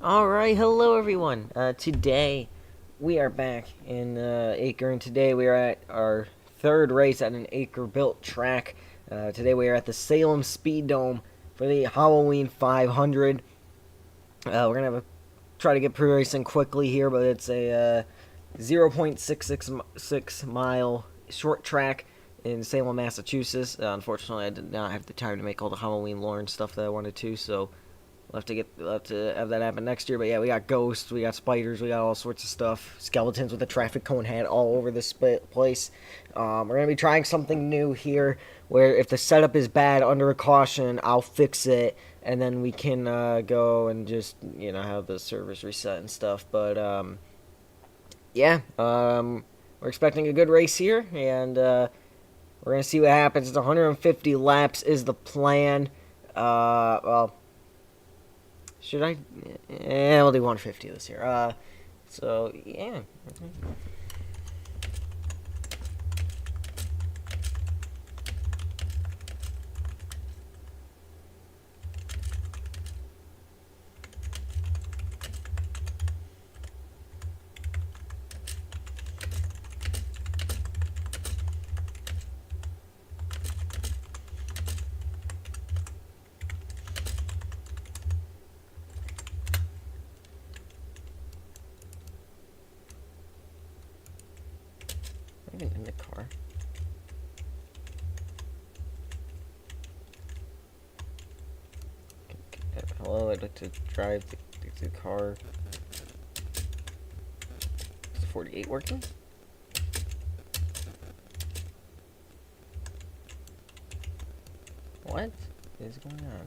Alright, hello everyone. Today we are back in ACRE, and today we are at our third race at an ACRE built track. Today we are at the Salem Speed Dome for the Halloween 500. We're gonna try to get pre-racing quickly here, but it's a 0.666 mile short track in Salem, Massachusetts. Unfortunately, I did not have the time to make all the Halloween lore and stuff that I wanted to, so we'll have to have that happen next year. But yeah, we got ghosts, we got spiders, we got all sorts of stuff. Skeletons with a traffic cone head all over this place. We're gonna be trying something new here, where if the setup is bad under a caution, I'll fix it, and then we can go and just have the servers reset and stuff. But yeah, we're expecting a good race here, and we're gonna see what happens. It's 150 laps is the plan. Well, should I? Yeah, we'll do 150 this year. So yeah. Even in the car. Hello, I'd like to drive the car. Is 48 working? What is going on?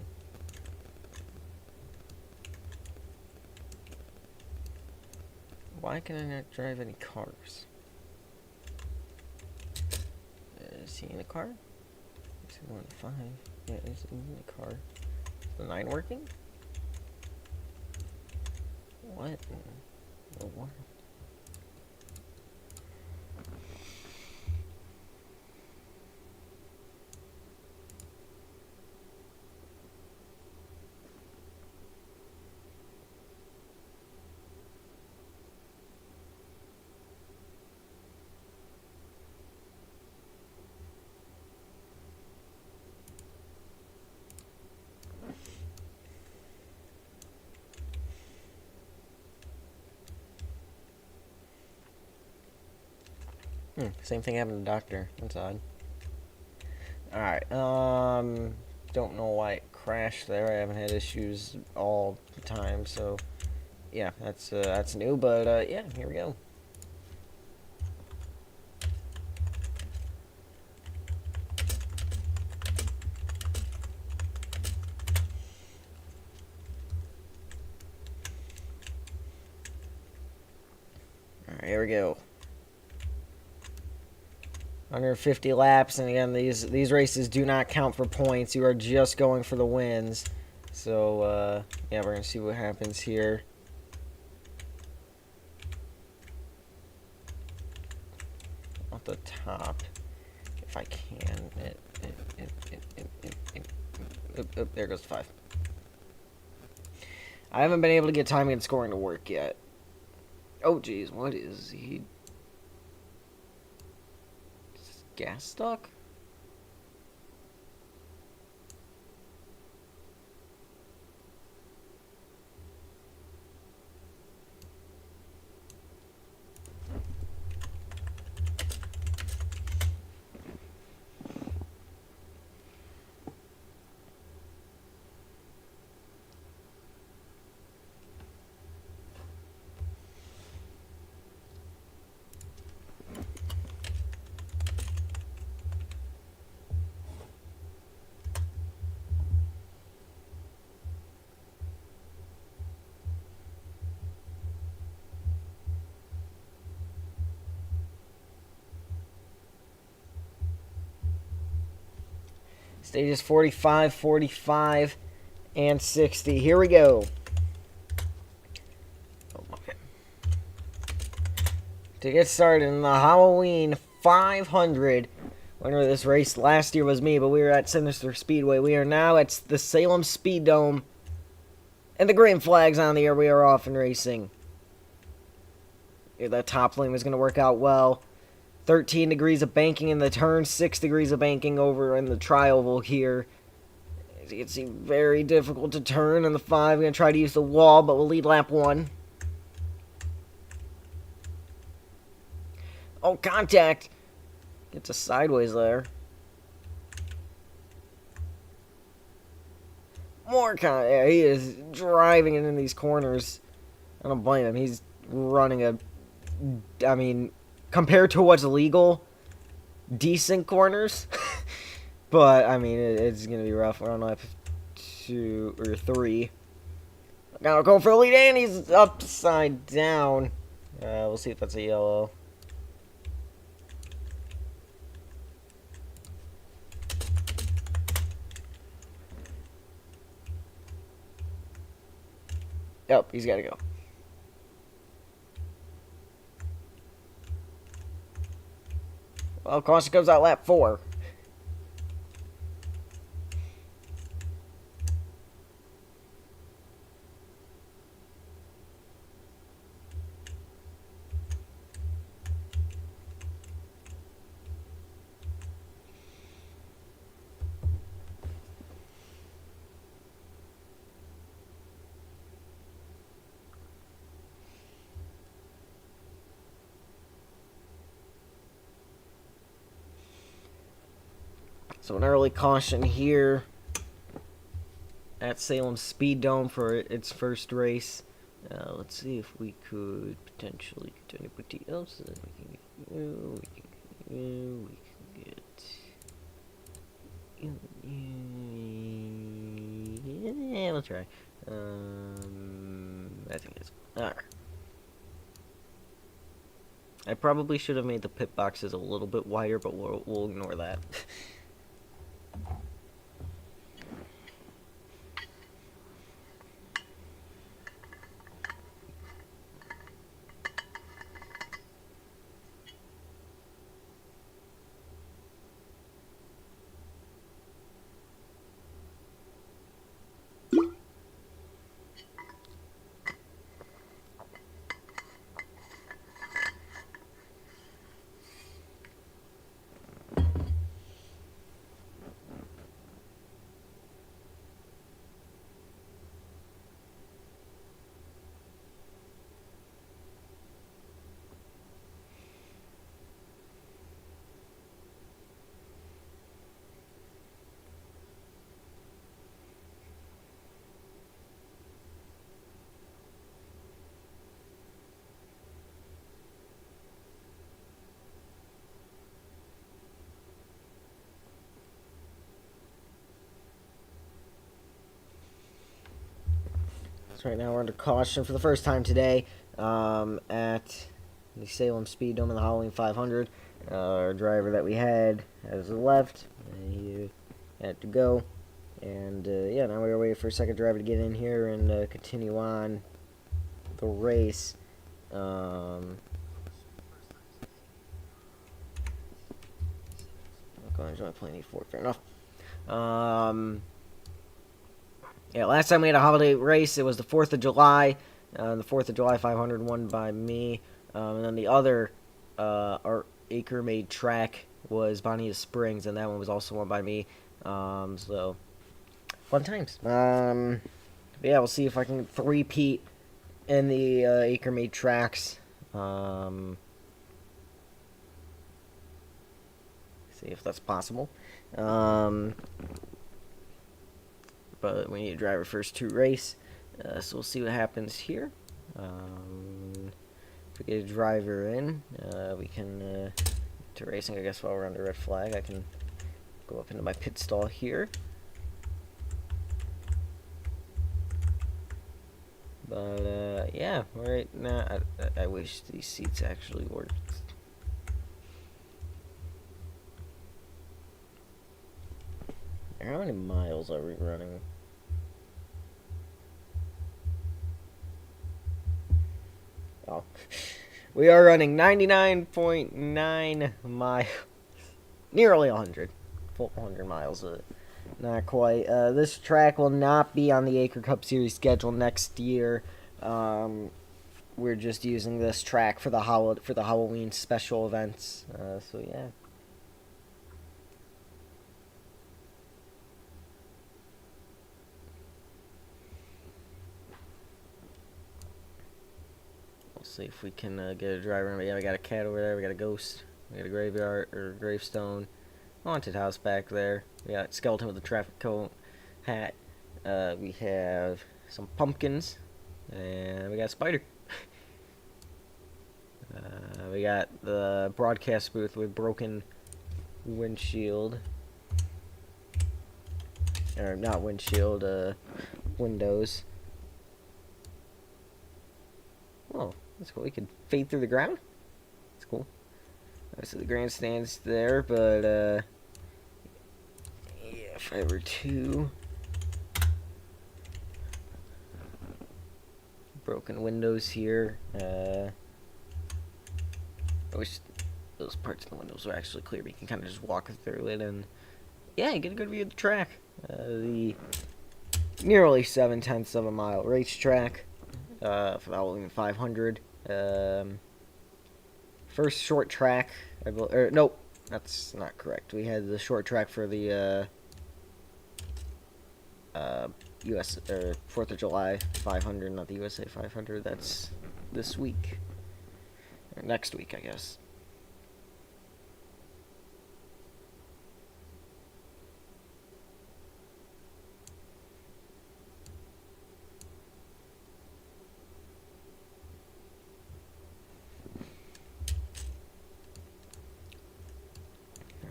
Why can I not drive any cars? Is he in the car? Is he going to 5? Yeah, he's in the car. Is the 9 working? What in the world? Same thing happened to Doctor. That's odd. Alright, don't know why it crashed there. I haven't had issues all the time, so yeah, that's new, but yeah, here we go. Alright, here we go. 150 laps, and again, these races do not count for points. You are just going for the wins. So yeah, we're gonna see what happens here. At the top, if I can. There goes 5. I haven't been able to get timing and scoring to work yet. Oh geez, what is he? Gas stuck? Stages 45, 45, and 60. Here we go. Okay. To get started in the Halloween 500. Winner of this race last year was me, but we were at Sinister Speedway. We are now at the Salem Speed Dome And the green flag's on the air. We are off and racing. Yeah, that top lane was going to work out well. 13 degrees of banking in the turn, 6 degrees of banking over in the tri-oval here. As you can see, very difficult to turn in the 5. We're going to try to use the wall, but we'll lead lap 1. Oh, contact! Gets us sideways there. More contact. Yeah, he is driving it in these corners. I don't blame him. He's running a... I mean, compared to what's legal, decent corners. But, I mean, it's going to be rough. We're on lap 2 or 3. Gotta go for the lead, and he's upside down. We'll see if that's a yellow. Yep, he's got to go. Well, caution comes out lap 4. So an early caution here at Salem Speed Dome for its first race. Let's see if we could potentially get anybody else. We can get you. We can get. Yeah, we'll try. I think it's alright. I probably should have made the pit boxes a little bit wider, but we'll ignore that. Right now we're under caution for the first time today at the Salem Speed Dome in the Halloween 500. Our driver that we had has left. He had to go. And yeah, now we're waiting for a second driver to get in here and continue on the race. Okay, he's only playing E4, fair enough. Yeah, last time we had a holiday race, it was the 4th of July. The 4th of July 500 won by me. And then the other our ACRE made track was Bonita Springs, and that one was also won by me. So, fun times. Yeah, we'll see if I can three-peat in the ACRE made tracks. See if that's possible. But we need a driver first to race, so we'll see what happens here. If we get a driver in, we can to racing. I guess while we're under red flag, I can go up into my pit stall here. But yeah, right now I wish these seats actually worked. How many miles are we running? Oh, we are running 99.9 miles, nearly 100, full 100 miles not quite. This track will not be on the ACRE Cup Series schedule next year. We're just using this track for the Halloween special events. So yeah. We'll see if we can get a driver. But yeah, we got a cat over there. We got a ghost. We got a graveyard or gravestone. Haunted house back there. We got a skeleton with a traffic cone hat. We have some pumpkins, and we got a spider. We got the broadcast booth with broken windshield, or not windshield, windows. Oh, that's cool. We can fade through the ground. That's cool. So the grandstand's there, but yeah, if I were to broken windows here. I wish those parts of the windows were actually clear. But you can kind of just walk through it, and yeah, you get a good view of the track. The nearly 7/10 of a mile racetrack for the Halloween 500. First short track, nope, that's not correct. We had the short track for the US or 4th of July 500, not the USA 500. That's this week or next week, I guess.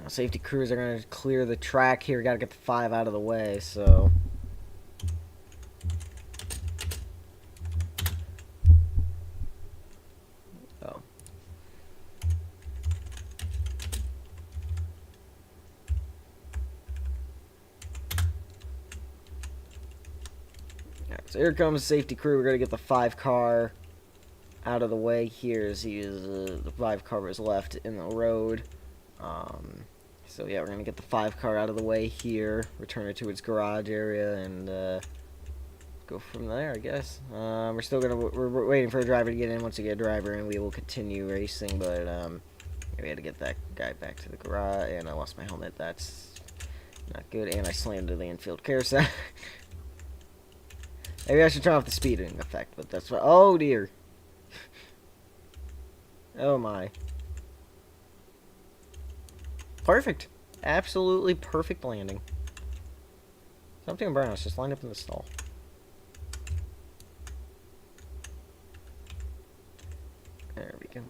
Safety crews are going to clear the track here. Got to get the 5 out of the way, so. Oh. Alright, so here comes the safety crew. We're going to get the 5 car out of the way here as the 5 car was left in the road. So yeah, we're gonna get the 5 car out of the way here, return it to its garage area, and go from there, I guess. We're waiting for a driver to get in. Once we get a driver in, we will continue racing. But we had to get that guy back to the garage, and I lost my helmet. That's not good. And I slammed into the infield carousel. Maybe I should turn off the speeding effect, but that's what. Oh dear. Oh my. Perfect. Absolutely perfect landing. Something in brown. Just lined up in the stall. There we go.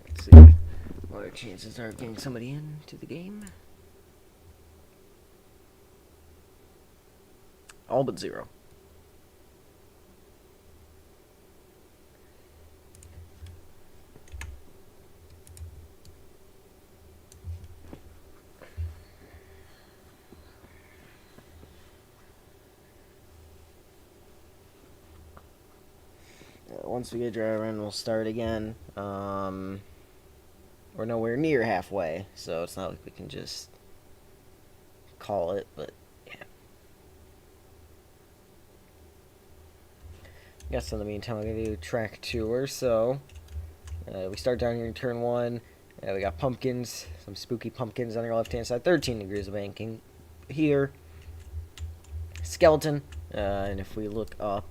Let's see. What are chances are of getting somebody into the game? All but 0. Once we get a driver in, we'll start again. We're nowhere near halfway, so it's not like we can just call it, but yeah. I guess in the meantime, I'm going to do track tour. So we start down here in turn 1. We got pumpkins, some spooky pumpkins on your left-hand side. 13 degrees of banking here. Skeleton, and if we look up,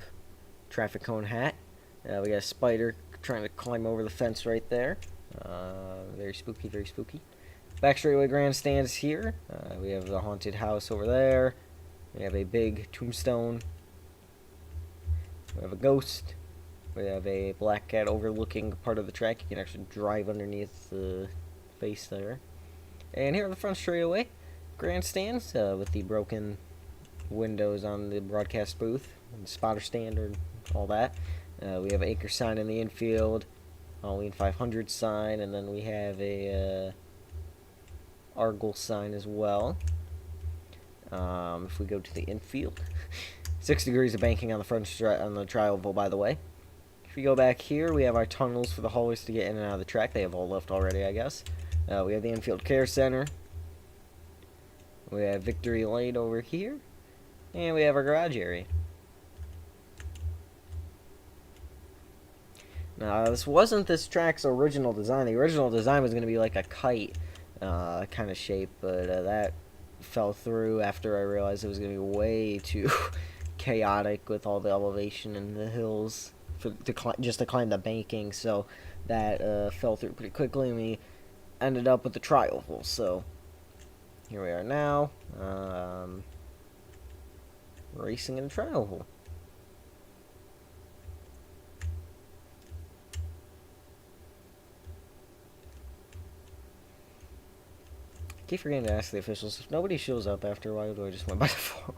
traffic cone hat. We got a spider trying to climb over the fence right there. Very spooky, very spooky. Back straightaway grandstands here. We have the haunted house over there. We have a big tombstone. We have a ghost. We have a black cat overlooking part of the track. You can actually drive underneath the face there. And here are the front straightaway grandstands with the broken windows on the broadcast booth, and the spotter stand, and all that. We have an ACRE sign in the infield, Halloween 500 sign, and then we have a Argle sign as well. If we go to the infield, 6 degrees of banking on the front on the tri-oval, by the way. If we go back here, we have our tunnels for the haulers to get in and out of the track. They have all left already, I guess. We have the infield care center. We have Victory Lane over here. And we have our garage area. Now, this wasn't this track's original design. The original design was going to be like a kite kind of shape, but that fell through after I realized it was going to be way too chaotic with all the elevation and the hills just to climb the banking. So that fell through pretty quickly, and we ended up with the tri-oval. So here we are now, racing in a tri-oval. I keep forgetting to ask the officials. If nobody shows up after a while, do I just win by default?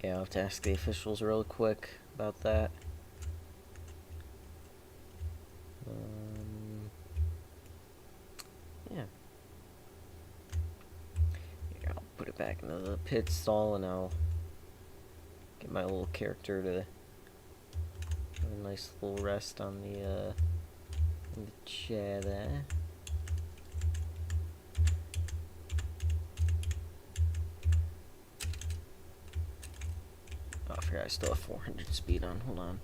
Yeah, I'll have to ask the officials real quick about that. Yeah. Here, I'll put it back into the pit stall, and I'll get my little character to have a nice little rest on the chair there. Oh, I forgot I still have 400 speed on. Hold on.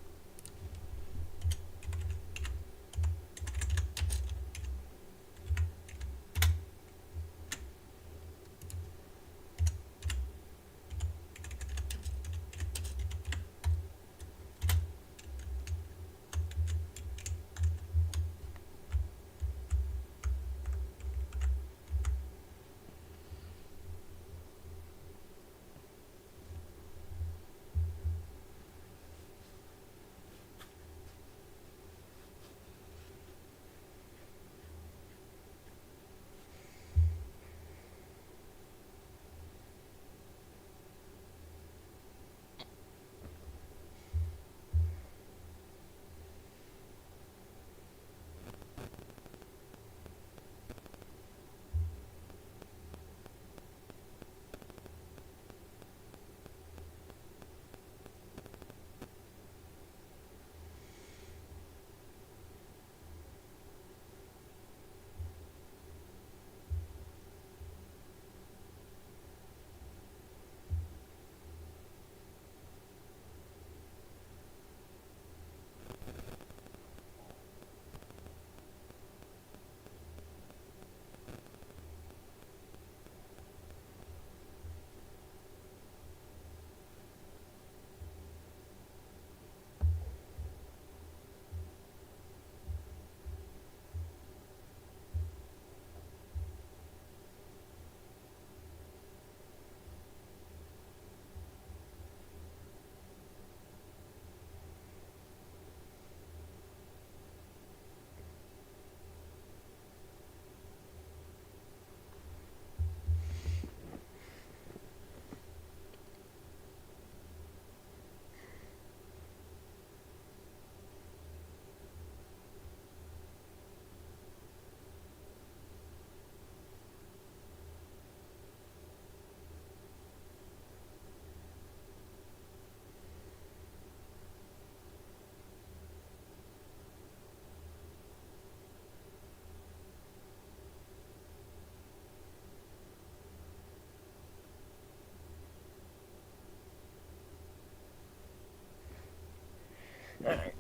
Alright.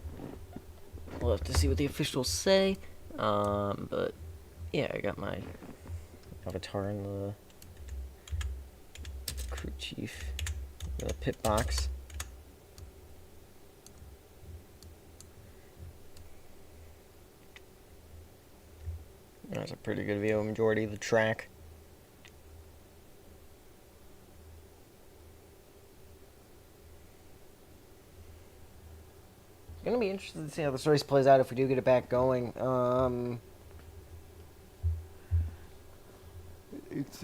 We'll have to see what the officials say. But yeah, I got my avatar in the crew chief, the pit box. That's a pretty good view of majority of the track. gonna be interested to see how this race plays out if we do get it back going. It's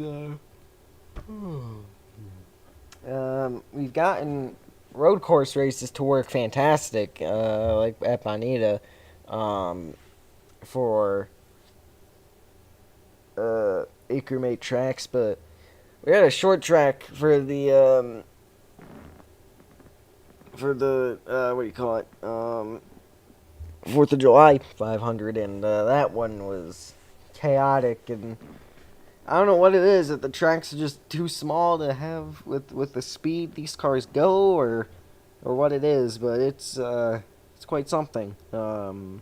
we've gotten road course races to work fantastic, like at Bonita, for ACRE made tracks, but we had a short track for the what do you call it? 4th of July 500, and that one was chaotic, and I don't know what it is, that the tracks are just too small to have with the speed these cars go, or what it is, but it's quite something. You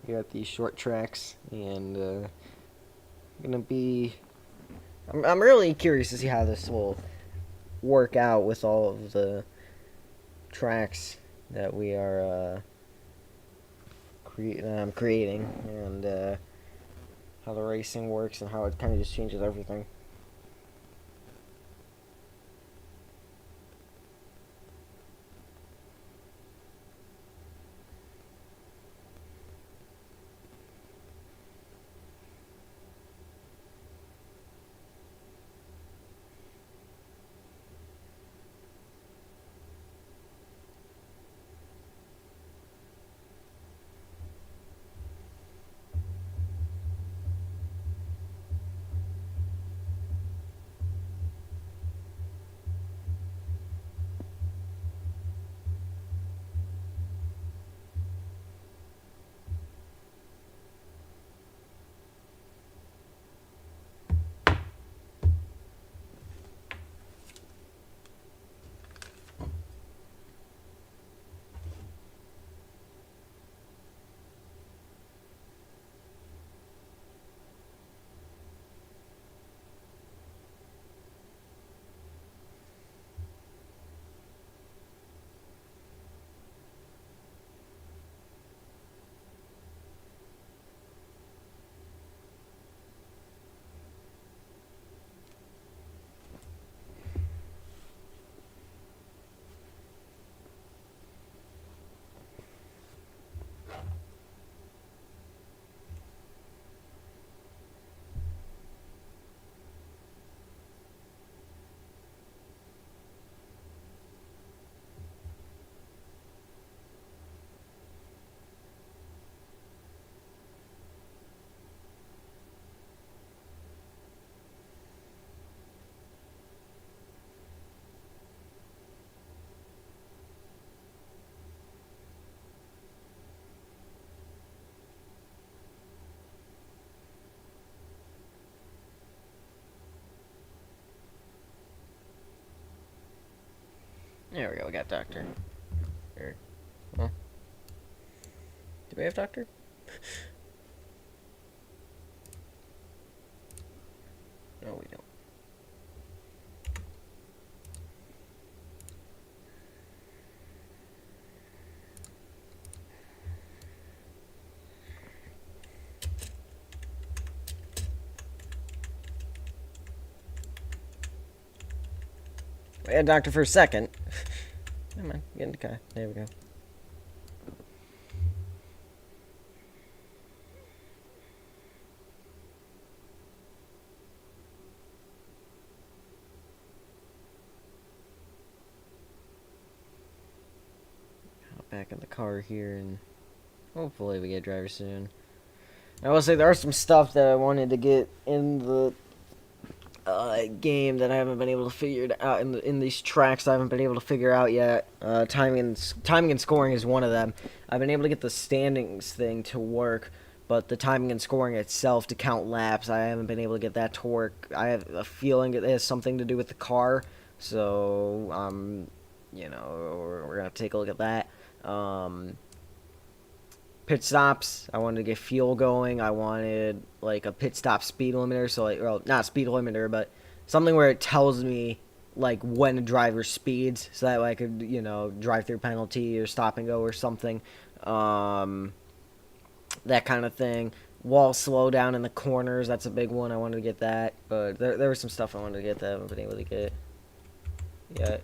got these short tracks, and gonna be. I'm really curious to see how this will work out with all of the tracks that we are creating, and how the racing works and how it kind of just changes everything. There we go. We got Doctor. Or, well, do we have Doctor? No, we don't. We had Doctor for a second. Come on, get into car. There we go. Hop back in the car here, and hopefully we get a driver soon. I will say there are some stuff that I wanted to get in the game that I haven't been able to figure it out in these tracks. I haven't been able to figure out yet. Timing and scoring is one of them. I've been able to get the standings thing to work, but the timing and scoring itself to count laps, I haven't been able to get that to work. I have a feeling it has something to do with the car, so we're gonna take a look at that. Pit stops, I wanted to get fuel going. I wanted like a pit stop speed limiter, so like, well, not speed limiter, but something where it tells me like when a driver speeds, so that way I could, drive through penalty or stop and go or something, that kind of thing. Wall slow down in the corners, that's a big one. I wanted to get that, but there was some stuff I wanted to get that I haven't been able to get yet.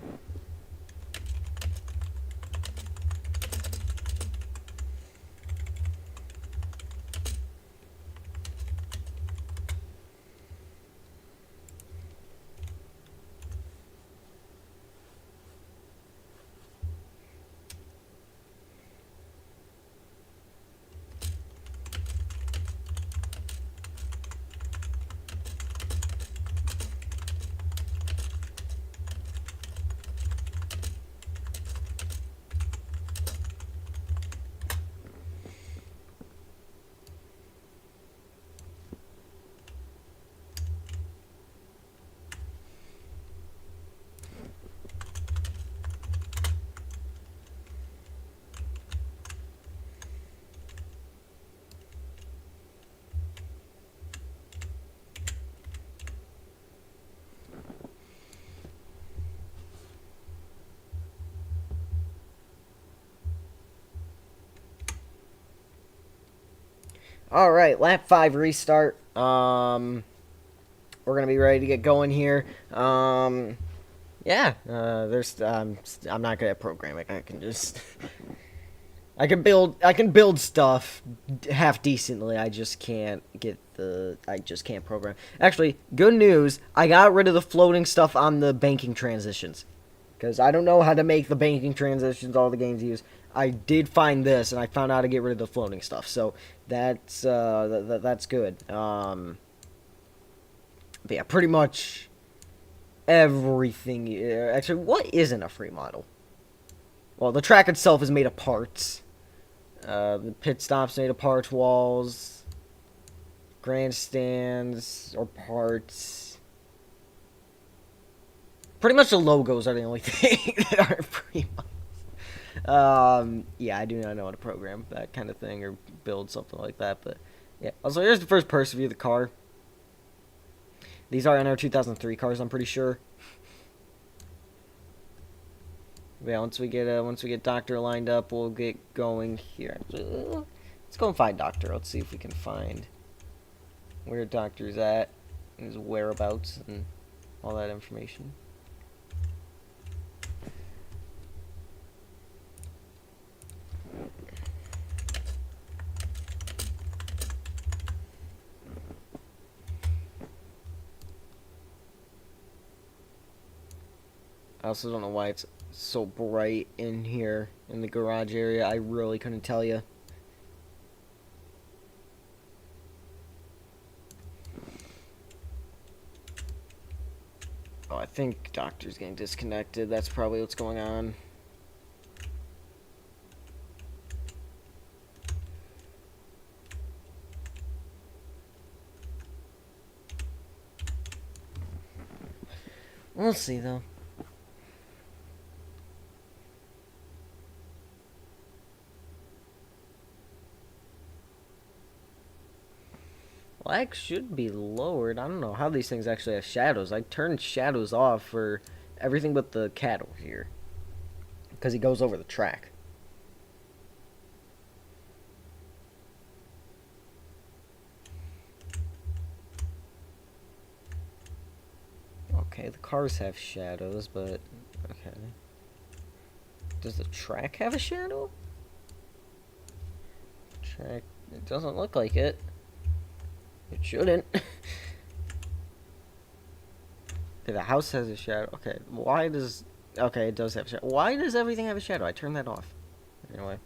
All right, lap 5 restart. We're gonna be ready to get going here. Yeah. There's. I'm not good at programming. I can just. I can build. I can build stuff half decently. I just can't get the. I just can't program. Actually, good news. I got rid of the floating stuff on the banking transitions, because I don't know how to make the banking transitions all the games use. I did find this, and I found out how to get rid of the floating stuff. So that's good. But yeah, pretty much everything. Actually, what isn't a free model? Well, the track itself is made of parts. The pit stops made of parts. Walls, grandstands, or parts. Pretty much the logos are the only thing that aren't free models. Yeah, I do not know how to program that kind of thing or build something like that. But yeah. Also, here's the first person view of the car. These are NR 2003 cars, I'm pretty sure. Yeah, once we get Doctor lined up, we'll get going here. Let's go and find Doctor. Let's see if we can find where Doctor's at, his whereabouts, and all that information. I also don't know why it's so bright in here in the garage area. I really couldn't tell you. Oh, I think Doctor's getting disconnected. That's probably what's going on. We'll see, though. Lag should be lowered. I don't know how these things actually have shadows. I turned shadows off for everything but the cat over here, because he goes over the track. Okay, the cars have shadows, but okay. Does the track have a shadow? Track, it doesn't look like it. It shouldn't. Okay, the house has a shadow. Okay, why does... Okay, it does have a shadow. Why does everything have a shadow? I turned that off. Anyway.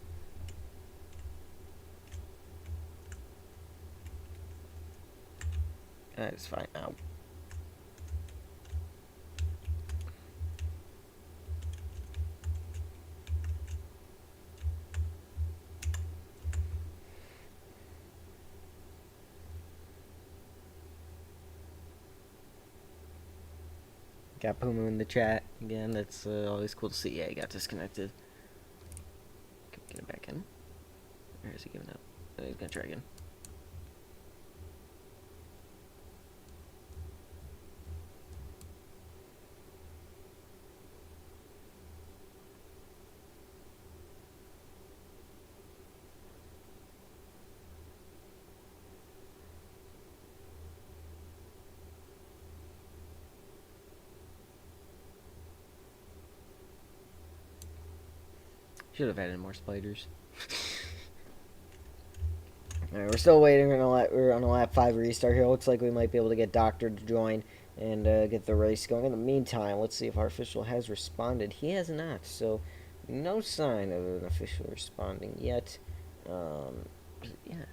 It's fine now. Got Puma in the chat again. That's always cool to see. Yeah, he got disconnected. Can we get him back in? Or is he giving up? Oh, he's gonna try again. Should have added more spiders. Alright, we're still waiting. We're on a lap 5 restart here. Looks like we might be able to get Doctor to join and get the race going. In the meantime, let's see if our official has responded. He has not, so no sign of an official responding yet. Yeah.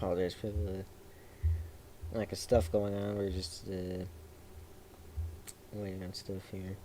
apologize for the lack of stuff going on. We're just waiting on stuff here.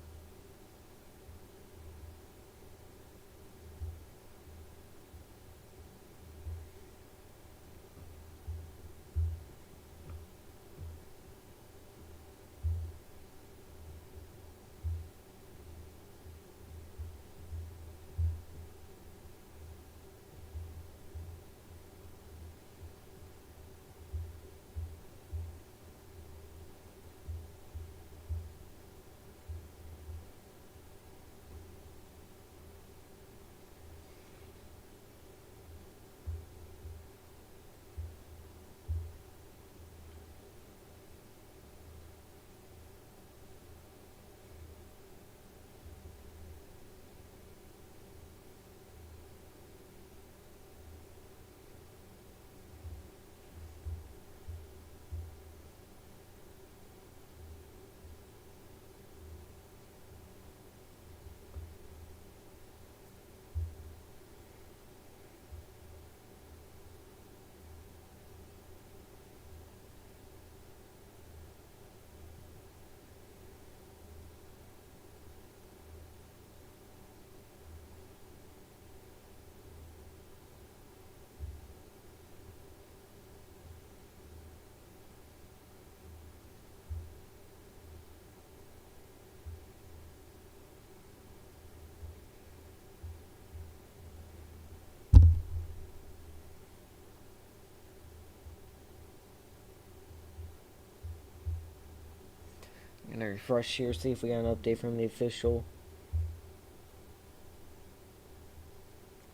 I'm gonna refresh here, see if we got an update from the official.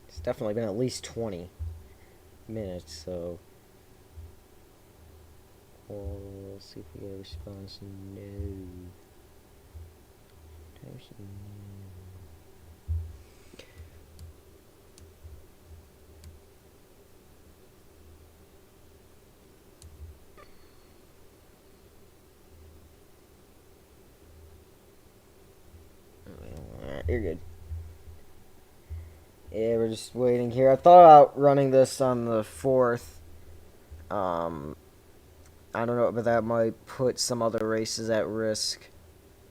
It's definitely been at least 20 minutes, so we'll see if we get a response. No. Alright, you're good. Yeah, we're just waiting here. I thought about running this on the 4th. I don't know, but that might put some other races at risk.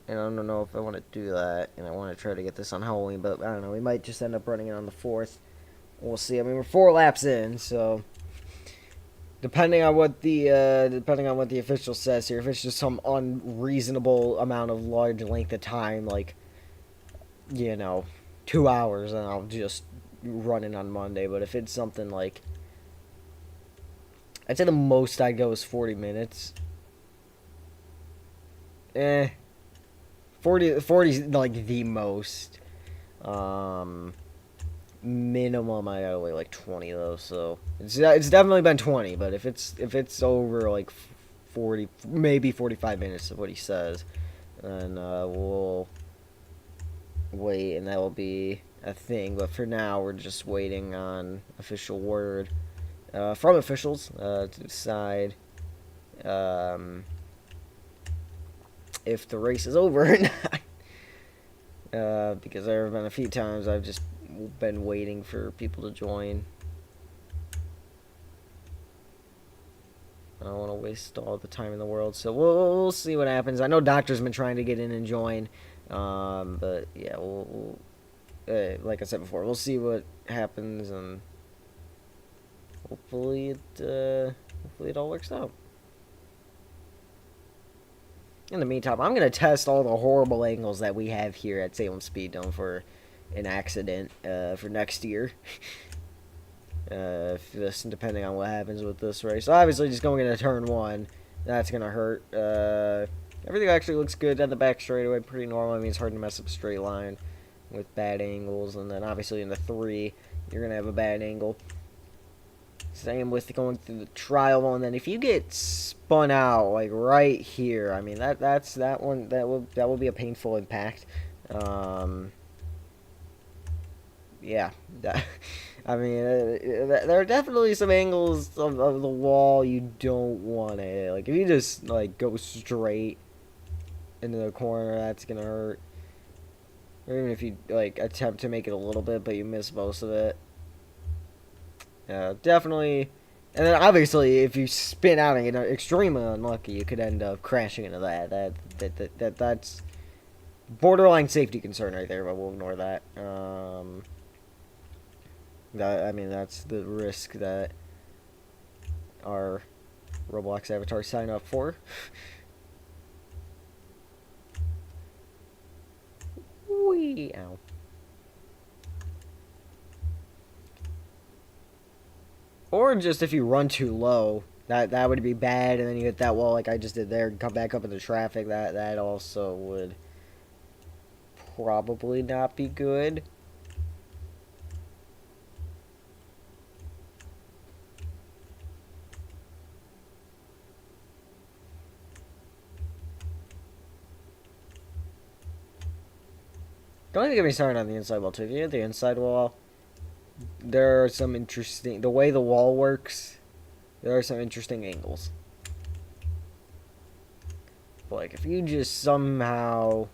And I don't know if I want to do that. And I want to try to get this on Halloween, but I don't know. We might just end up running it on the 4th. We'll see. I mean, we're 4 laps in, so depending on what the official says here, if it's just some unreasonable amount of large length of time, like 2 hours, then I'll just run it on Monday. But if it's something like, I'd say the most I'd go is 40 minutes. 40 is like the most. Minimum I got away like 20 though, so it's definitely been 20. But if it's over like 40, maybe 45 minutes of what he says, then we'll wait, and that will be a thing. But for now, we're just waiting on official word from officials to decide if the race is over or not. Because there have been a few times I've just been waiting for people to join. I don't want to waste all the time in the world, so we'll see what happens. I know Doctor's been trying to get in and join, but yeah, we'll like I said before, we'll see what happens, and hopefully it all works out. In the meantime, I'm going to test all the horrible angles that we have here at Salem Speed Dome for an accident for next year. Depending on what happens with this race. So obviously, just going into turn 1, that's going to hurt. Everything actually looks good on the back straightaway, pretty normal. I mean, it's hard to mess up a straight line with bad angles. And then obviously in the 3, you're going to have a bad angle. Same with going through the trial, and then if you get spun out like right here, I mean that will be a painful impact. Yeah, I mean there are definitely some angles of the wall you don't want to hit. Like if you just like go straight into the corner, that's gonna hurt. Or even if you like attempt to make it a little bit, but you miss most of it. Definitely And then obviously, if you spin out and get extremely unlucky, you could end up crashing into that. That's borderline safety concern right there, but we'll ignore that. I mean, that's the risk that our Roblox avatar sign up for. Wee, ow. Or just if you run too low, that would be bad, and then you hit that wall like I just did there, and come back up into traffic. That also would probably not be good. Don't even get me started on the inside wall too. If you hit the inside wall, there are some interesting. The way the wall works, there are some interesting angles. Like if you just somehow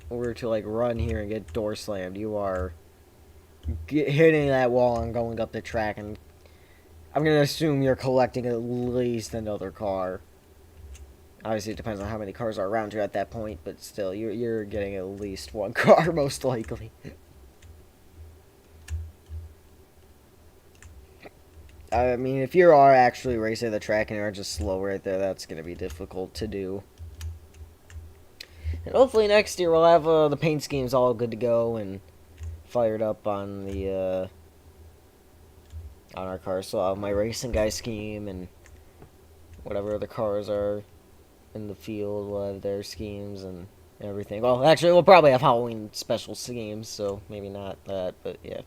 were to like run here and get door slammed, you are hitting that wall and going up the track, and I'm gonna assume you're collecting at least another car. Obviously, it depends on how many cars are around you at that point, but still, you're getting at least one car, most likely. I mean, if you are actually racing the track and you're just slow right there, that's going to be difficult to do. And hopefully next year we'll have the paint schemes all good to go and fired up on the on our cars. So I'll have my racing guy scheme and whatever other cars are in the field will have their schemes and everything. Well, actually, we'll probably have Halloween special schemes, so maybe not that, but yeah.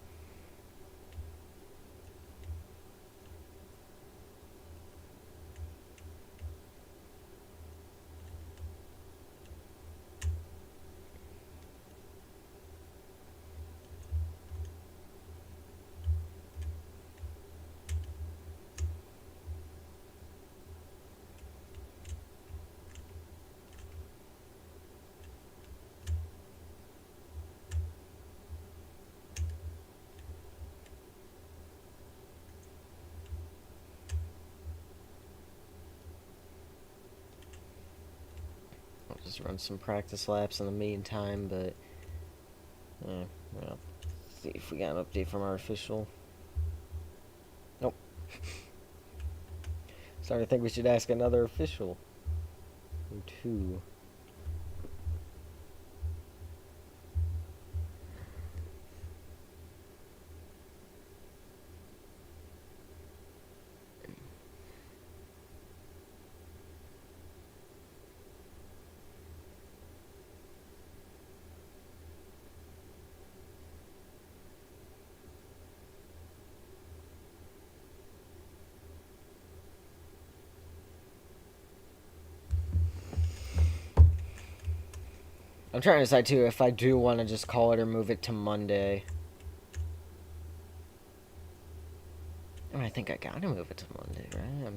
I'll just run some practice laps in the meantime, but well, see if we got an update from our official. Nope. Starting to think we should ask another official or two. I'm trying to decide too if I do want to just call it or move it to Monday. I think I gotta move it to Monday, right?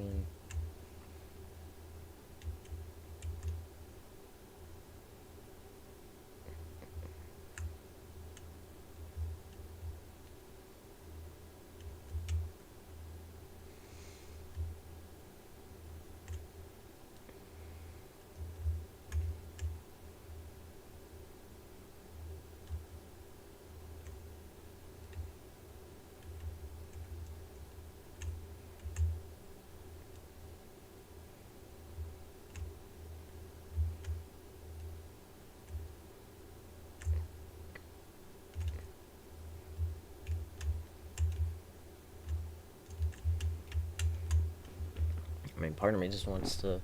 I mean, part of me just wants to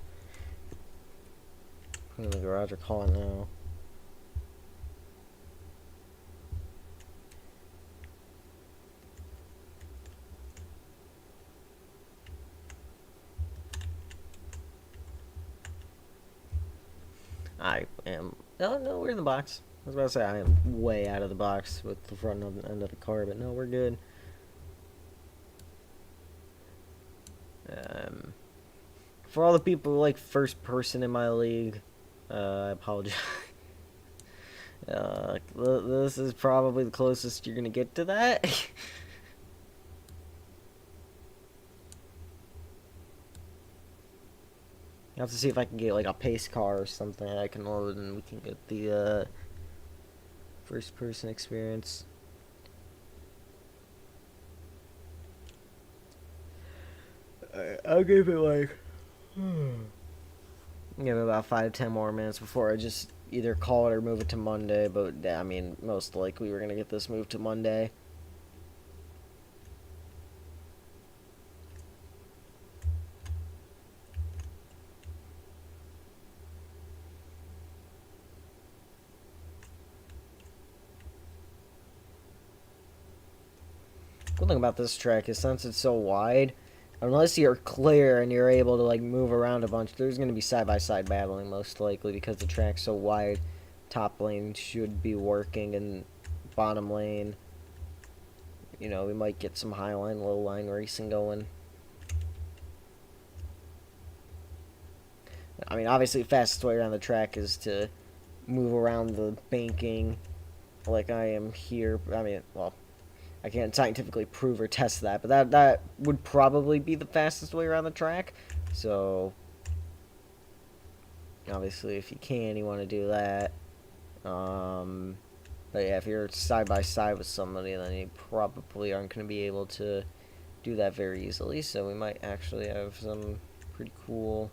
put in the garage or call it now. I am. Oh, no, we're in the box. I was about to say I am way out of the box with the front end of the car, but no, we're good. For all the people who like first person in my league, I apologize. This is probably the closest you're gonna get to that. I have to see if I can get like a pace car or something I can load, and we can get the first person experience. I'll give it like give it about 5 to 10 more minutes before I just either call it or move it to Monday. But I mean, most likely we're gonna get this moved to Monday. Good thing about this track is since it's so wide, unless you're clear and you're able to like move around a bunch, there's going to be side by side battling most likely because the track's so wide. Top lane should be working, and bottom lane, you know, we might get some high line, low line racing going. I mean, obviously, the fastest way around the track is to move around the banking like I am here. I mean, well, I can't scientifically prove or test that, but that would probably be the fastest way around the track. So, obviously, if you can, you want to do that. But yeah, if you're side by side with somebody, then you probably aren't going to be able to do that very easily. So we might actually have some pretty cool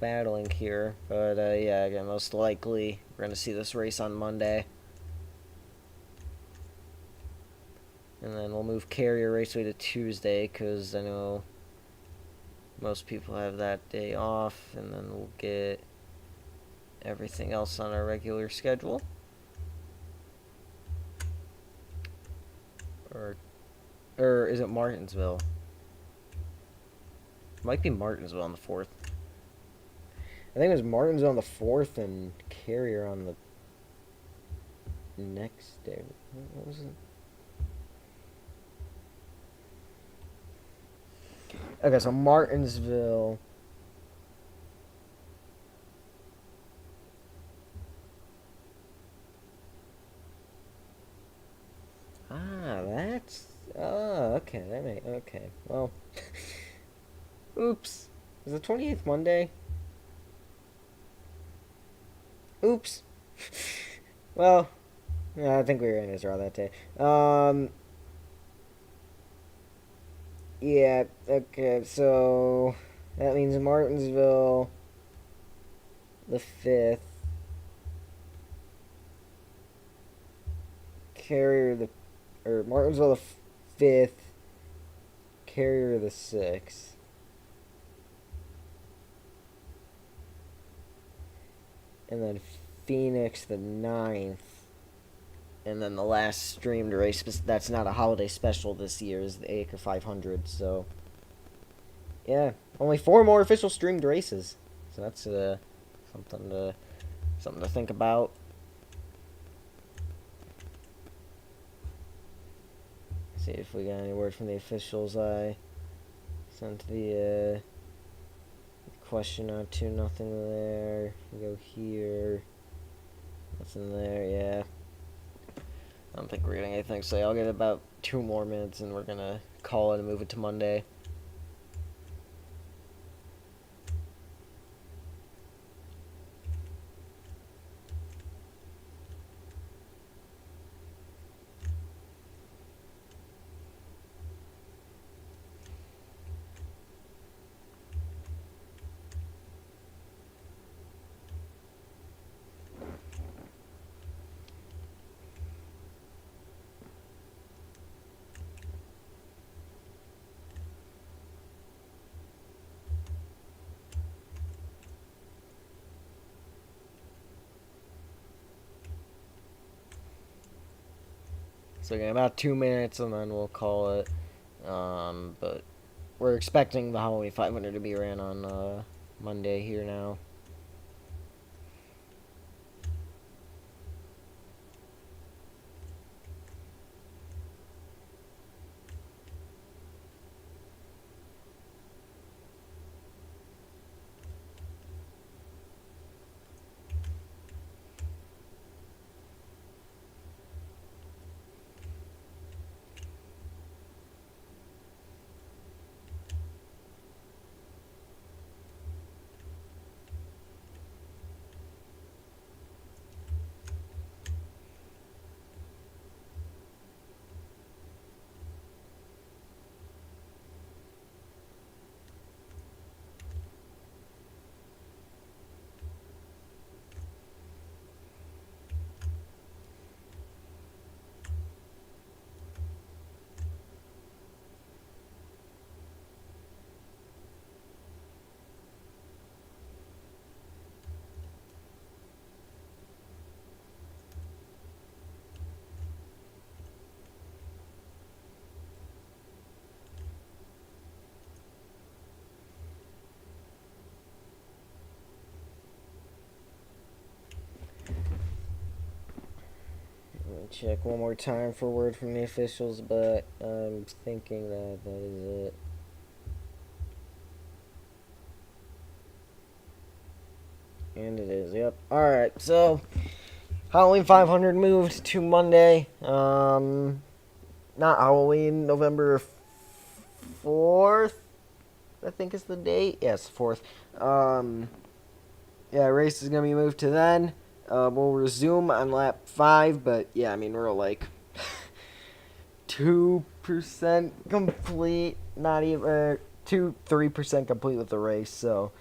battling here. But yeah, again, most likely we're going to see this race on Monday. And then we'll move Carrier Raceway to Tuesday, because I know most people have that day off. And then we'll get everything else on our regular schedule. Or is it Martinsville? It might be Martinsville on the 4th. I think it was Martinsville on the 4th and Carrier on the next day. What was it? Okay, so Martinsville. That's. Oh, okay. Okay. Well. Oops. Is the 28th Monday? Oops. Well, yeah, I think we were in Israel that day. Yeah, okay, so that means Martinsville the 5th. Carrier the. Or Martinsville the 5th. Carrier the 6th. And then Phoenix the 9th. And then the last streamed race that's not a holiday special this year is the ACRE 500. So, yeah, only 4 more official streamed races. So that's something to think about. See if we got any word from the officials. I sent the question out to. Nothing there. We go here. Nothing there. Yeah. I don't think we're getting anything, so I'll get about 2 more minutes and we're gonna call it and move it to Monday. So again, about 2 minutes and then we'll call it. But we're expecting the Halloween 500 to be ran on Monday here now. check one more time for word from the officials, but I'm thinking that is it. And it is, yep. Alright, so Halloween 500 moved to Monday. Not Halloween, November 4th, I think is the date. Yes, 4th. Yeah, race is going to be moved to then. We'll resume on lap 5, but yeah, I mean, we're like 2% complete, not even 3% complete with the race, so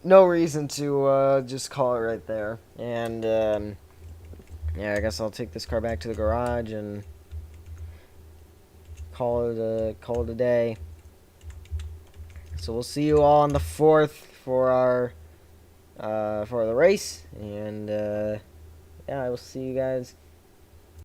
no reason to just call it right there. And yeah, I guess I'll take this car back to the garage and call it a day. So we'll see you all on the 4th for our for the race, and yeah, I will see you guys